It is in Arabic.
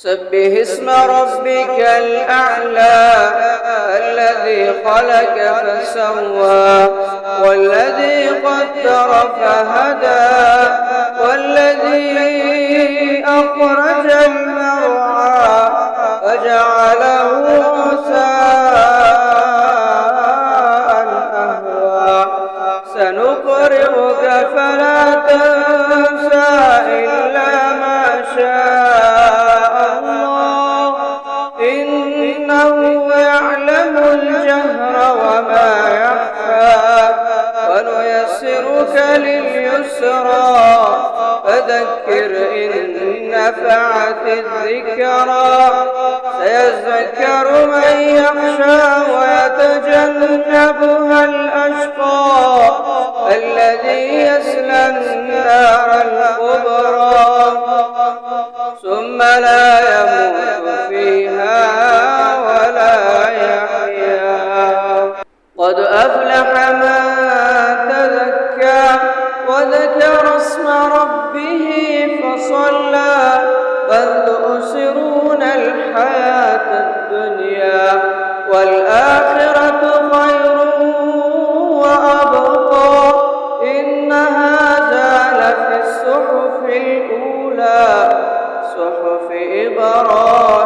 سبح اسم ربك الأعلى الذي خلق فسوى والذي قدر فهدى والذي أخرج المرعى فجعله غثاء أهوى سنقرئك فلا تنسى إلا ما شاء الله إنه يعلم الجهر وما يخفى ونيسرك لليسرى فذكر إن نفعت الذكرى سيذكر من يخشى ويتجنبها الأشقى الذي يصلى النار الكبرى ثم لا يموت فيها ولا يحيا قد أفلح من تزكى وذكر اسم ربه فصلى بل تؤثرون الحياة الدنيا والآخرة خير وأبقى إن هذا لفي الصحف الأولى صحف إبراهيم